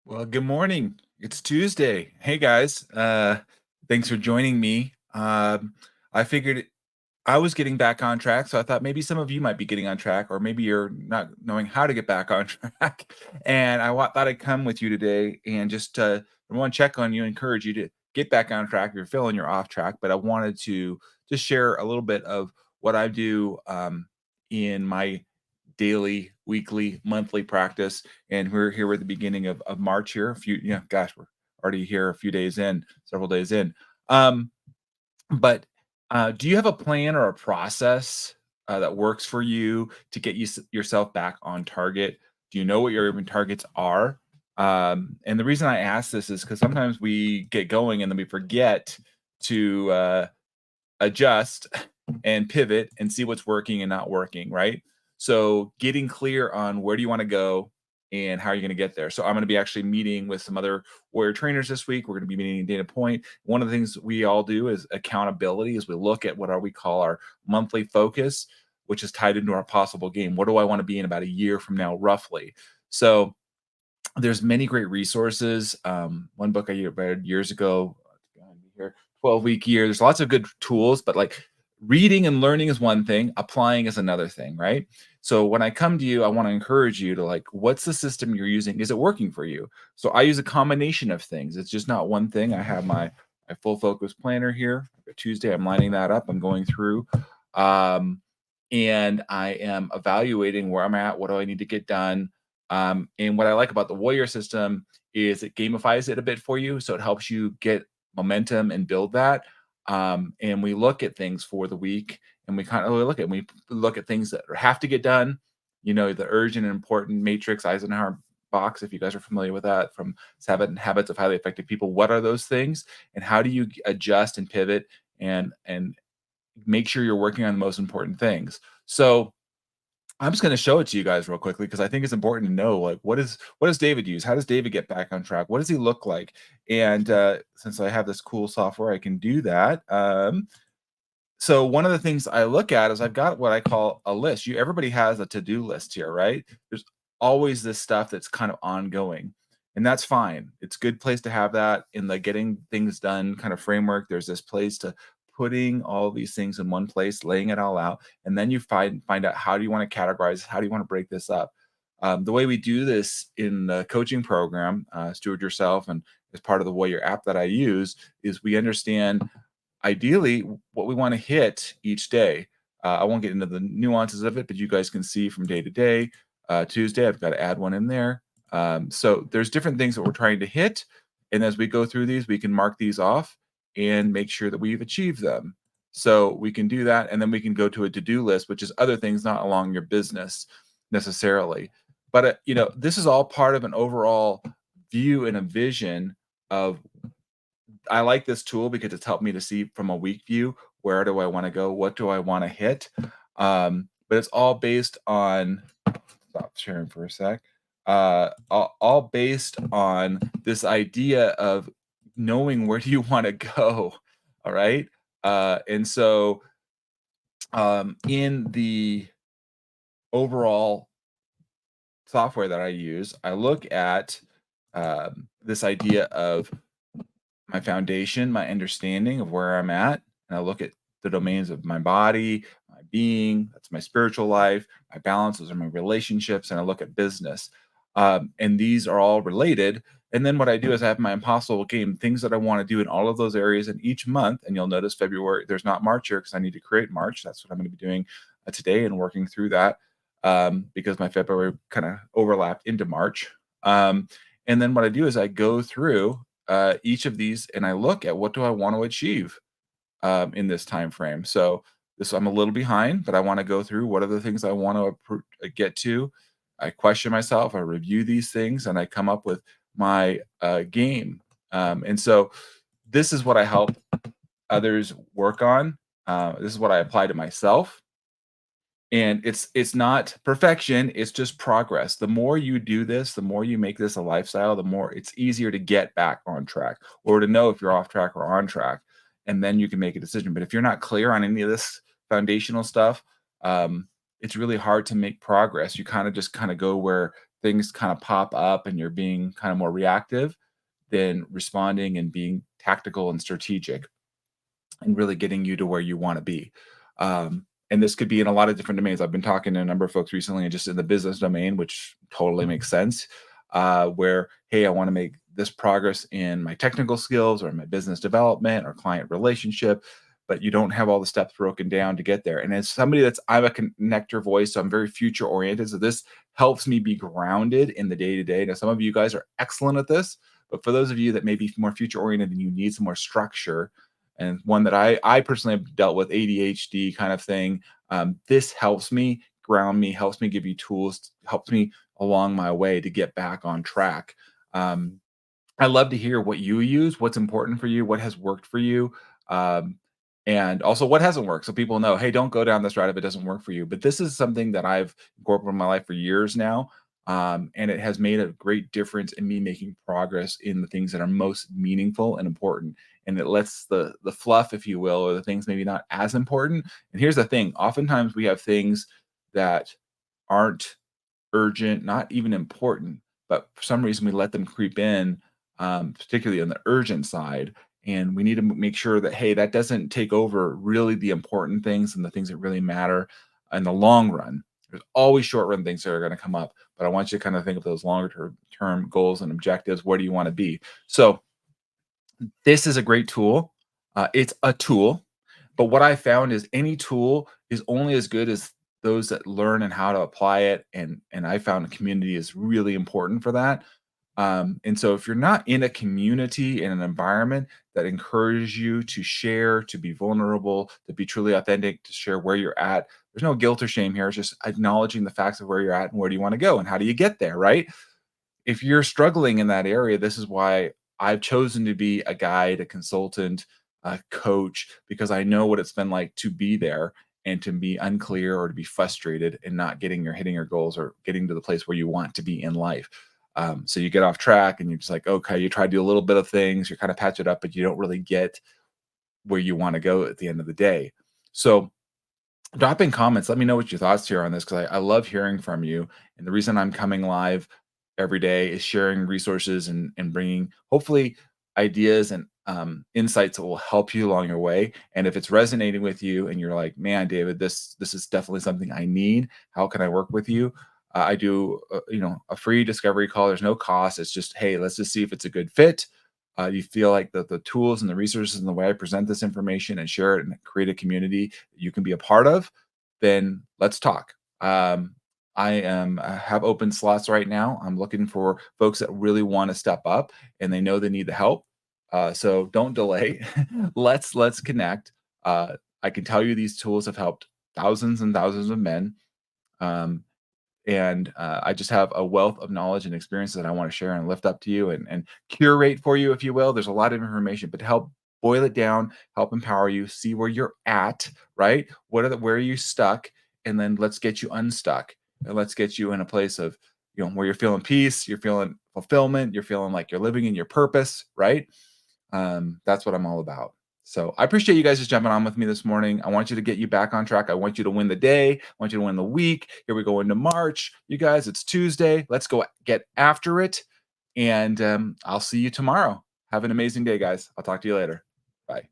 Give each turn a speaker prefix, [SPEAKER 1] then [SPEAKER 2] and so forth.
[SPEAKER 1] Well, good morning. It's Tuesday. Hey guys, thanks for joining me. I figured I was getting back on track, so I thought maybe some of you might be getting on track, or maybe you're not knowing how to get back on track. And thought I'd come with you today and just I want to check on you, encourage you to get back on track if you're feeling you're off track. But I wanted to just share a little bit of what I do in my daily, weekly, monthly practice. And we're here at the beginning of March here. Gosh, we're already here a few days in, several days in. Um, but do you have a plan or a process that works for you to get yourself back on target? Do you know what your even targets are? And the reason I ask this is because sometimes we get going and then we forget to adjust and pivot and see what's working and not working, right? So getting clear on where do you want to go and how are you going to get there. So I'm going to be actually meeting with some other warrior trainers this week. We're going to be meeting in Dana Point. One of the things we all do is accountability as we look at we call our monthly focus, which is tied into our possible game. What do I want to be in about a year from now, roughly? So there's many great resources. One book I read years ago, 12-week year. There's lots of good tools, but like reading and learning is one thing, applying is another thing, right? So when I come to you, I want to encourage you to like, what's the system you're using? Is it working for you? So I use a combination of things. It's just not one thing. I have my full focus planner here. Tuesday, I'm lining that up. I'm going through. Um, and I am evaluating where I'm at. What do I need to get done? And what I like about the Warrior system is it gamifies it a bit for you. So it helps you get momentum and build that. And we look at things for the week and we look at things that have to get done. You know, the urgent and important matrix Eisenhower box, if you guys are familiar with that from Seven Habits of Highly Effective People. What are those things? And how do you adjust and pivot and make sure you're working on the most important things? So I'm just going to show it to you guys real quickly because I think it's important to know like what does David use? How does David get back on track? What does he look like? And since I have this cool software, I can do that. So one of the things I look at is I've got what I call a list. Everybody has a to-do list here, right? There's always this stuff that's kind of ongoing. And that's fine. It's a good place to have that in the getting things done kind of framework. There's this place to putting all these things in one place, laying it all out, and then you find out how do you want to categorize, how do you want to break this up. The way we do this in the coaching program, Steward Yourself, and as part of the Warrior app that I use, is we understand ideally what we want to hit each day. I won't get into the nuances of it, but you guys can see from day to day. Tuesday, I've got to add one in there. So there's different things that we're trying to hit. And as we go through these, we can mark these off and make sure that we've achieved them. So we can do that. And then we can go to a to-do list, which is other things not along your business necessarily. But, this is all part of an overall view and a vision of I like this tool because it's helped me to see from a week view, where do I wanna go? What do I wanna hit? But it's all based on stop sharing for a sec. All based on this idea of knowing where do you wanna go, all right? In the overall software that I use, I look at, this idea of my foundation, my understanding of where I'm at, and I look at the domains of my body, my being, that's my spiritual life, my balance, those are my relationships, and I look at business. And these are all related. And then what I do is I have my impossible game, things that I want to do in all of those areas in each month. And you'll notice February, there's not March here because I need to create March. That's what I'm going to be doing today and working through that because my February kind of overlapped into March. And then what I do is I go through each of these and I look at what do I want to achieve in this time frame. So this I'm a little behind, but I want to go through what are the things I want to get to. I question myself, I review these things, and I come up with my game. And so this is what I help others work on. This is what I apply to myself. And it's not perfection, it's just progress. The more you do this, the more you make this a lifestyle, the more it's easier to get back on track or to know if you're off track or on track, and then you can make a decision. But if you're not clear on any of this foundational stuff, it's really hard to make progress. You kind of just kind of go where things kind of pop up and you're being kind of more reactive than responding and being tactical and strategic and really getting you to where you want to be. And this could be in a lot of different domains. I've been talking to a number of folks recently, and just in the business domain, which totally makes sense. Where, hey, I want to make this progress in my technical skills or my business development or client relationship, but you don't have all the steps broken down to get there. And as somebody I'm a connector voice, so I'm very future oriented. So this helps me be grounded in the day to day. Now, some of you guys are excellent at this, but for those of you that may be more future oriented and you need some more structure, and one that I personally have dealt with, ADHD kind of thing. This helps me ground me, helps me give you tools, helps me along my way to get back on track. Um, I love to hear what you use, what's important for you, what has worked for you, um, and also what hasn't worked. So people know, hey, don't go down this route if it doesn't work for you. But this is something that I've incorporated in my life for years now. And it has made a great difference in me making progress in the things that are most meaningful and important. And it lets the fluff, if you will, or the things maybe not as important. And here's the thing: oftentimes we have things that aren't urgent, not even important, but for some reason we let them creep in, particularly on the urgent side. And we need to make sure that, hey, that doesn't take over really the important things and the things that really matter in the long run. There's always short run things that are going to come up, but I want you to kind of think of those longer term goals and objectives. Where do you want to be? So, this is a great tool. It's a tool, but what I found is any tool is only as good as those that learn and how to apply it. And I found a community is really important for that. And so if you're not in a community in an environment that encourages you to share, to be vulnerable, to be truly authentic, to share where you're at, there's no guilt or shame here. It's just acknowledging the facts of where you're at and where do you want to go and how do you get there, right? If you're struggling in that area, this is why I've chosen to be a guide, a consultant, a coach, because I know what it's been like to be there and to be unclear or to be frustrated and not getting or hitting your goals or getting to the place where you want to be in life. So you get off track and you're just like, okay, you try to do a little bit of things, you're kind of patch it up, but you don't really get where you want to go at the end of the day. So drop in comments. Let me know what your thoughts here on this because I love hearing from you. And the reason I'm coming live every day is sharing resources and bringing hopefully ideas and insights that will help you along your way. And if it's resonating with you and you're like, man, David, this is definitely something I need. How can I work with you? I do, a free discovery call. There's no cost. It's just, hey, let's just see if it's a good fit. You feel like the tools and the resources and the way I present this information and share it and create a community that you can be a part of, then let's talk. I have open slots right now. I'm looking for folks that really want to step up and they know they need the help. So don't delay. Let's connect. I can tell you these tools have helped thousands and thousands of men. Um, and I just have a wealth of knowledge and experiences that I want to share and lift up to you and curate for you, if you will. There's a lot of information, but to help boil it down, help empower you, see where you're at, right? Where are you stuck? And then let's get you unstuck and let's get you in a place of, where you're feeling peace, you're feeling fulfillment, you're feeling like you're living in your purpose, right? That's what I'm all about. So I appreciate you guys just jumping on with me this morning. I want you to get you back on track. I want you to win the day. I want you to win the week. Here we go into March. You guys, it's Tuesday. Let's go get after it. And I'll see you tomorrow. Have an amazing day, guys. I'll talk to you later. Bye.